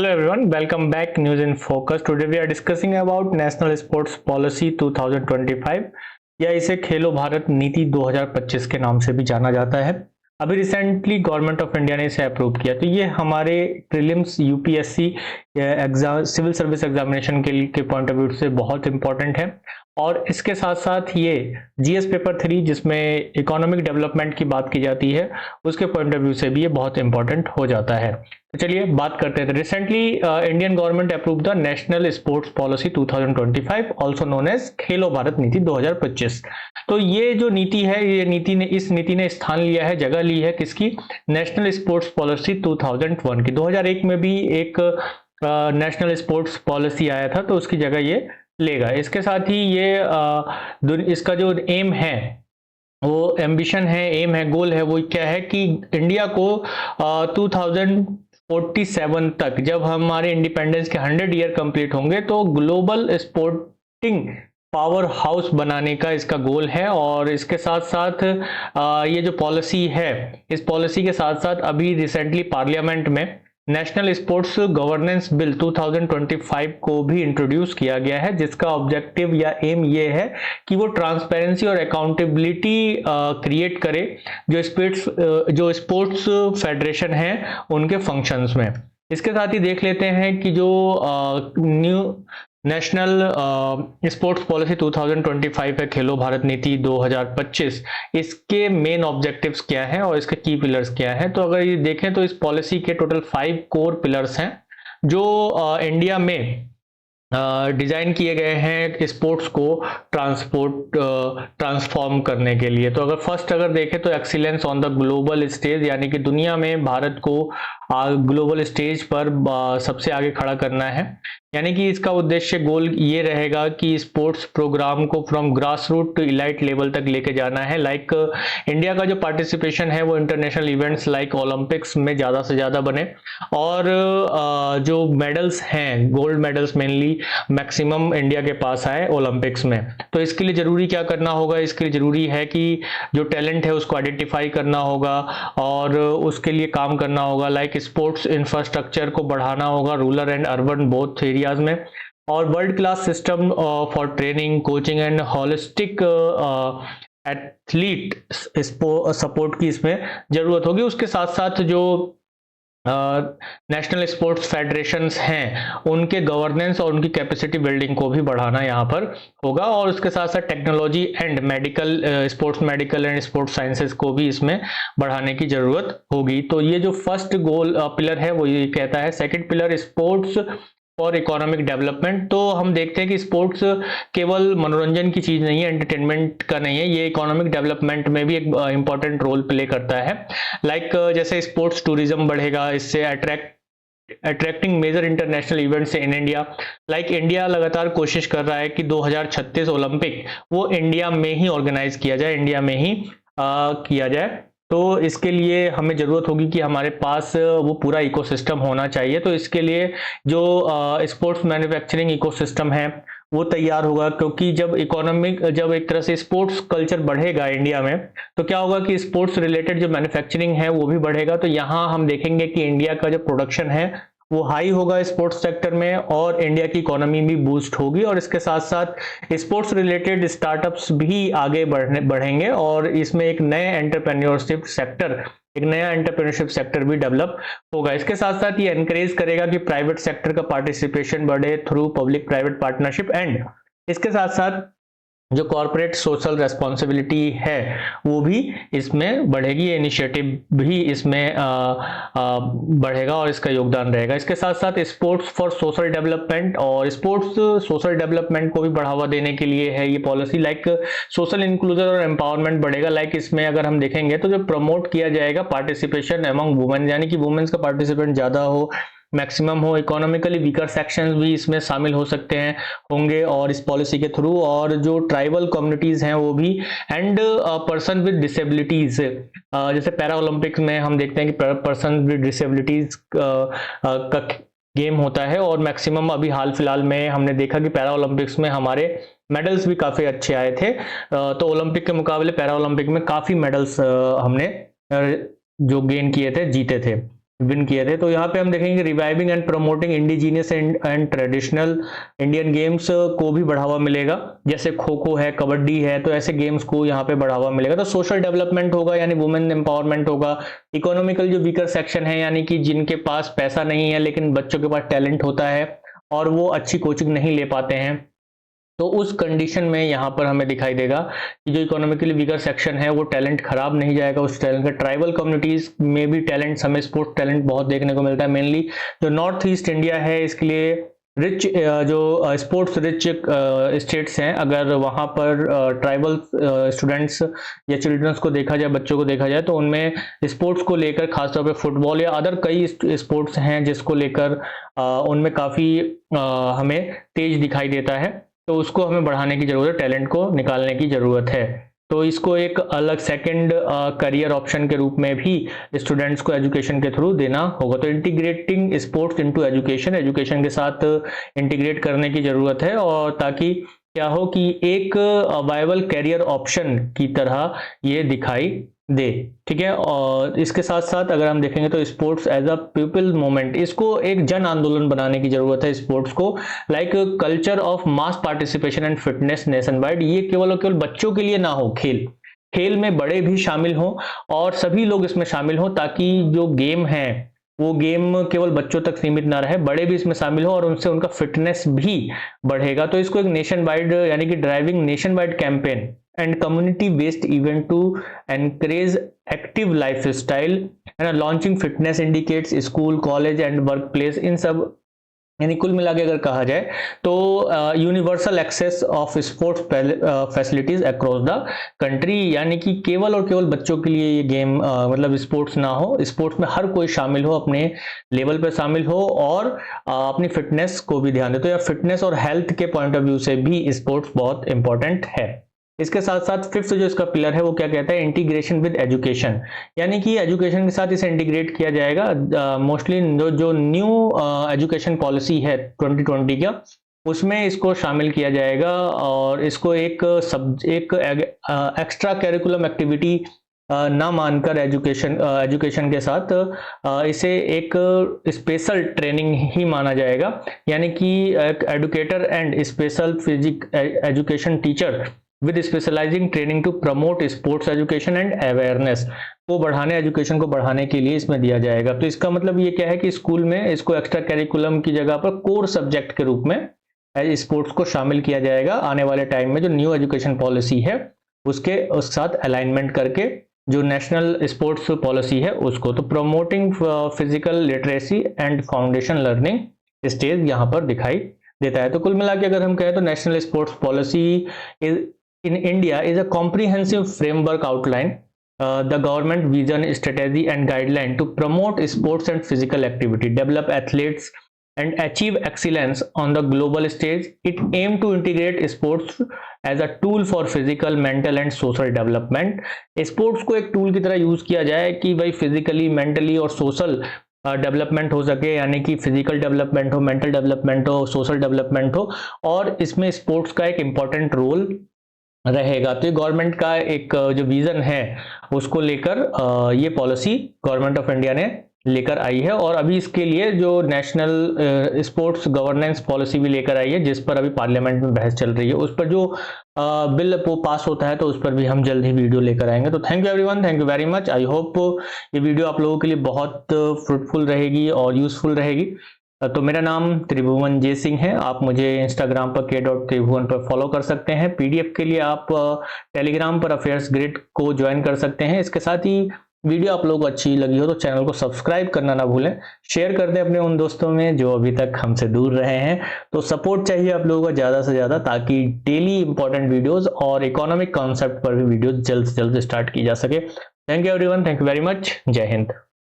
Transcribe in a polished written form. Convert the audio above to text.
Hello everyone, welcome back News in Focus. Today we are discussing about National Sports Policy 2025 या इसे खेलो भारत नीति 2025 के नाम से भी जाना जाता है। अभी रिसेंटली गवर्नमेंट ऑफ इंडिया ने इसे अप्रूव किया, तो ये हमारे prelims UPSC exam civil service examination के पॉइंट ऑफ व्यू से बहुत इंपॉर्टेंट है। और इसके साथ साथ ये जीएस पेपर 3 जिसमें इकोनॉमिक डेवलपमेंट की बात की जाती है, उसके पॉइंट ऑफ व्यू से भी ये बहुत इंपॉर्टेंट हो जाता है। तो चलिए बात करते हैं। Recently Indian government approve the national sports policy 2025 also known as Khelo Bharat नीति 2025। तो ये जो नीति है, इस नीति ने स्थान लिया है, जगह ली है किसकी? नेशनल स्पोर्ट्स पॉलिसी 2001 की। 2001 में भी एक नेशनल स्पोर्ट्स पॉलिसी आया था, तो उसकी जगह ये लेगा। इसके साथ ही ये इसका जो एम है, वो एम्बिशन है, एम है, गोल है, वो क्या है कि इंडिया को 2047 तक, जब हमारे इंडिपेंडेंस के 100 ईयर कंप्लीट होंगे, तो ग्लोबल स्पोर्टिंग पावर हाउस बनाने का इसका गोल है। और इसके साथ साथ ये जो पॉलिसी है, इस पॉलिसी के साथ साथ अभी रिसेंटली पार्लियामेंट में नेशनल स्पोर्ट्स गवर्नेंस बिल 2025 को भी इंट्रोड्यूस किया गया है, जिसका ऑब्जेक्टिव या एम ये है कि वो ट्रांसपेरेंसी और अकाउंटेबिलिटी क्रिएट करे जो स्पोर्ट्स फेडरेशन है उनके फंक्शंस में। इसके साथ ही देख लेते हैं कि जो न्यू नेशनल स्पोर्ट्स पॉलिसी 2025 है, खेलो भारत नीति 2025, इसके मेन ऑब्जेक्टिव्स क्या हैं और इसके की पिलर्स क्या हैं। तो अगर ये देखें तो इस पॉलिसी के टोटल 5 कोर पिलर्स हैं जो इंडिया में डिजाइन किए गए हैं स्पोर्ट्स को ट्रांसफॉर्म करने के लिए। तो अगर देखें तो excellence on the global stage, यानी कि दुनिया में भारत को ग्लोबल स्टेज पर सबसे आगे खड़ा करना है। यानी कि इसका उद्देश्य, गोल ये रहेगा कि स्पोर्ट्स प्रोग्राम को from grass root to elite level तक लेके जाना है। लाइक इंडिया का जो पार्टिसिपेशन है वो इंटरनेशनल इवेंट्स लाइक ओलंपिक्स में ज़्यादा से ज़्यादा बने, और जो मेडल्स हैं, gold medals mainly maximum India के पास आए ओलंपिक्स में। तो इसके लिए जरूरी क्या करना होगा? इसके लिए जरूरी है कि जो टैलेंट है उसको आइडेंटिफाई करना होगा और उसके लिए काम करना होगा। लाइक स्पोर्ट्स इंफ्रास्ट्रक्चर को बढ़ाना होगा rural and urban both areas में, और world class system for training, coaching and holistic athlete support की इसमें जरूरत होगी। उसके साथ साथ जो नेशनल स्पोर्ट्स फेडरेशंस हैं उनके गवर्नेंस और उनकी कैपेसिटी बिल्डिंग को भी बढ़ाना यहाँ पर होगा। और उसके साथ साथ technology and medical, sports medical and sports sciences को भी इसमें बढ़ाने की जरूरत होगी। तो ये जो फर्स्ट गोल पिलर है वो ये कहता है। सेकंड पिलर स्पोर्ट्स और इकोनॉमिक डेवलपमेंट। तो हम देखते हैं कि स्पोर्ट्स केवल मनोरंजन की चीज नहीं है, एंटरटेनमेंट का नहीं है, ये इकोनॉमिक डेवलपमेंट में भी एक इंपॉर्टेंट रोल प्ले करता है। लाइक जैसे स्पोर्ट्स टूरिज्म बढ़ेगा, इससे attracting major international events in India. Like India लगातार कोशिश कर रहा है कि 2036 ओलंपिक वो इंडिया में ही ऑर्गेनाइज किया जाए, इंडिया में ही किया जाए। तो इसके लिए हमें जरूरत होगी कि हमारे पास वो पूरा इकोसिस्टम होना चाहिए। तो इसके लिए जो स्पोर्ट्स मैन्युफैक्चरिंग इकोसिस्टम है वो तैयार होगा, क्योंकि जब एक तरह से स्पोर्ट्स कल्चर बढ़ेगा इंडिया में, तो क्या होगा कि स्पोर्ट्स रिलेटेड जो मैन्युफैक्चरिंग है वो भी बढ़ेगा। तो यहाँ हम देखेंगे कि इंडिया का जो प्रोडक्शन है वो हाई होगा स्पोर्ट्स सेक्टर में, और इंडिया की इकोनॉमी भी बूस्ट होगी। और इसके साथ साथ स्पोर्ट्स रिलेटेड स्टार्टअप्स भी आगे बढ़ेंगे, और इसमें एक नया एंटरप्रेन्योरशिप सेक्टर भी डेवलप होगा। इसके साथ साथ ये एनकरेज करेगा कि प्राइवेट सेक्टर का पार्टिसिपेशन बढ़े through public private partnership, and इसके साथ साथ जो कॉर्पोरेट सोशल रेस्पॉन्सिबिलिटी है वो भी इसमें बढ़ेगी, ये इनिशिएटिव भी इसमें बढ़ेगा और इसका योगदान रहेगा। इसके साथ साथ स्पोर्ट्स फॉर सोशल डेवलपमेंट, और स्पोर्ट्स सोशल डेवलपमेंट को भी बढ़ावा देने के लिए है ये पॉलिसी। लाइक सोशल इंक्लूजन और एम्पावरमेंट बढ़ेगा। लाइक इसमें अगर हम देखेंगे तो जो प्रमोट किया जाएगा पार्टिसिपेशन एमंग वुमेन, यानी कि वुमेन्स का पार्टिसिपेंट ज्यादा हो, मैक्सिमम हो। इकोनॉमिकली वीकर सेक्शंस भी इसमें शामिल हो सकते हैं, होंगे और इस पॉलिसी के थ्रू, और जो ट्राइबल कम्युनिटीज हैं वो भी, एंड पर्सन विद डिसेबिलिटीज, जैसे पैरा ओलंपिक्स में हम देखते हैं कि पर्सन विद डिसेबिलिटीज का गेम होता है, और मैक्सिमम अभी हाल फिलहाल में हमने देखा कि पैरा ओलंपिक्स में हमारे मेडल्स भी काफी अच्छे आए थे। तो ओलंपिक के मुकाबले पैरा ओलंपिक में काफी मेडल्स हमने जो गेन किए थे, जीते थे। विन किए थे। तो यहाँ पे हम देखेंगे reviving and promoting indigenous and traditional Indian games को भी बढ़ावा मिलेगा, जैसे खो खो है, कबड्डी है, तो ऐसे गेम्स को यहाँ पे बढ़ावा मिलेगा। तो सोशल डेवलपमेंट होगा, यानी वुमेन एम्पावरमेंट होगा। इकोनॉमिकल जो वीकर सेक्शन है, यानी कि जिनके पास पैसा नहीं है लेकिन बच्चों के पास टैलेंट होता है और वो अच्छी कोचिंग नहीं ले पाते हैं, तो उस कंडीशन में यहाँ पर हमें दिखाई देगा कि जो इकोनॉमिकली वीकर सेक्शन है वो टैलेंट खराब नहीं जाएगा उस टैलेंट का। ट्राइबल कम्युनिटीज में भी टैलेंट, हमें स्पोर्ट्स टैलेंट बहुत देखने को मिलता है। मेनली जो नॉर्थ ईस्ट इंडिया है, इसके लिए रिच जो स्पोर्ट्स रिच स्टेट्स हैं, अगर वहाँ पर ट्राइबल स्टूडेंट्स या चिल्ड्रंस को देखा जाए, बच्चों को देखा जाए, तो उनमें स्पोर्ट्स को लेकर खासतौर पे फुटबॉल या अदर कई स्पोर्ट्स हैं जिसको लेकर उनमें काफ़ी हमें तेज दिखाई देता है। तो उसको हमें बढ़ाने की जरूरत है, टैलेंट को निकालने की जरूरत है। तो इसको एक अलग सेकंड करियर ऑप्शन के रूप में भी स्टूडेंट्स को एजुकेशन के थ्रू देना होगा। तो integrating sports into education, education के साथ इंटीग्रेट करने की जरूरत है, और ताकि क्या हो कि एक वायबल करियर ऑप्शन की तरह ये दिखाई दे। ठीक है, और इसके साथ साथ अगर हम देखेंगे तो sports as a people movement, इसको एक जन आंदोलन बनाने की जरूरत है स्पोर्ट्स को, like culture of mass participation and fitness nation wide. ये केवल और केवल बच्चों के लिए ना हो, खेल में बड़े भी शामिल हों और सभी लोग इसमें शामिल हों, ताकि जो गेम है वो गेम केवल बच्चों तक सीमित ना रहे, बड़े भी इसमें शामिल हो और उनसे उनका फिटनेस भी बढ़ेगा। तो इसको एक नेशन वाइड, यानी कि driving nation wide campaign and community based event to encourage active life style and launching fitness indicates school, college and work place, इन सब, यानी कुल मिला के अगर कहा जाए तो universal access of sports facilities across the country, यानी कि केवल और केवल बच्चों के लिए ये गेम मतलब स्पोर्ट्स ना हो, स्पोर्ट्स में हर कोई शामिल हो, अपने लेवल पे शामिल हो और अपनी फिटनेस को भी ध्यान दे। तो या फिटनेस और हेल्थ के पॉइंट ऑफ व्यू से भी स्पोर्ट्स बहुत इंपॉर्टेंट है। इसके साथ साथ फिफ्थ जो इसका पिलर है वो क्या कहता है, इंटीग्रेशन विद एजुकेशन, यानी कि एजुकेशन के साथ इसे इंटीग्रेट किया जाएगा। मोस्टली जो न्यू एजुकेशन पॉलिसी है 2020 का, उसमें इसको शामिल किया जाएगा और इसको एक एक्स्ट्रा करिकुलम एक्टिविटी ना मानकर एजुकेशन के साथ इसे एक स्पेशल ट्रेनिंग ही माना जाएगा, यानी कि एक educator and special physic education teacher with specialising training to promote sports education and awareness को बढ़ाने, एजुकेशन को बढ़ाने के लिए इसमें दिया जाएगा। तो इसका मतलब ये क्या है कि स्कूल में इसको एक्स्ट्रा करिकुलम की जगह पर कोर सब्जेक्ट के रूप में स्पोर्ट्स को शामिल किया जाएगा आने वाले टाइम में। जो न्यू एजुकेशन पॉलिसी है उसके साथ अलाइनमेंट करके जो नेशनल स्पोर्ट्स पॉलिसी है उसको, तो promoting physical literacy and foundation learning stage यहाँ पर दिखाई देता है। तो कुल मिला के अगर हम कहें तो national sports policy in India is a comprehensive framework outline the government vision, strategy and guideline to promote sports and physical activity, develop athletes and achieve excellence on the global stage. It aim to integrate sports as a tool for physical, mental and social development. sports को एक tool की तरह use किया जाए कि भाई physically, mentally और social development हो सके, यानी कि फिजिकल डेवलपमेंट हो, मेंटल डेवलपमेंट हो, सोशल डेवलपमेंट हो, और इसमें स्पोर्ट्स का एक इम्पॉर्टेंट रोल रहेगा। तो ये गवर्नमेंट का एक जो विजन है उसको लेकर ये पॉलिसी गवर्नमेंट ऑफ इंडिया ने लेकर आई है, और अभी इसके लिए जो नेशनल स्पोर्ट्स गवर्नेंस पॉलिसी भी लेकर आई है, जिस पर अभी पार्लियामेंट में बहस चल रही है, उस पर जो बिल वो पास होता है तो उस पर भी हम जल्द ही वीडियो लेकर आएंगे। तो thank you everyone, thank you very much. I hope ये वीडियो आप लोगों के लिए बहुत फ्रूटफुल रहेगी और यूजफुल रहेगी। तो मेरा नाम त्रिभुवन जय सिंह है, आप मुझे इंस्टाग्राम पर k.त्रिभुवन पर फॉलो कर सकते हैं। पीडीएफ के लिए आप टेलीग्राम पर अफेयर्स ग्रिड को ज्वाइन कर सकते हैं। इसके साथ ही वीडियो आप लोगों को अच्छी लगी हो तो चैनल को सब्सक्राइब करना ना भूलें, शेयर कर दें अपने उन दोस्तों में जो अभी तक हमसे दूर रहे हैं। तो सपोर्ट चाहिए आप लोगों का ज़्यादा से ज़्यादा, ताकि डेली इंपॉर्टेंट वीडियोज़ और इकोनॉमिक कॉन्सेप्ट पर भी वीडियो जल्द से जल्द स्टार्ट की जा सके। Thank you everyone, thank you very much, जय हिंद।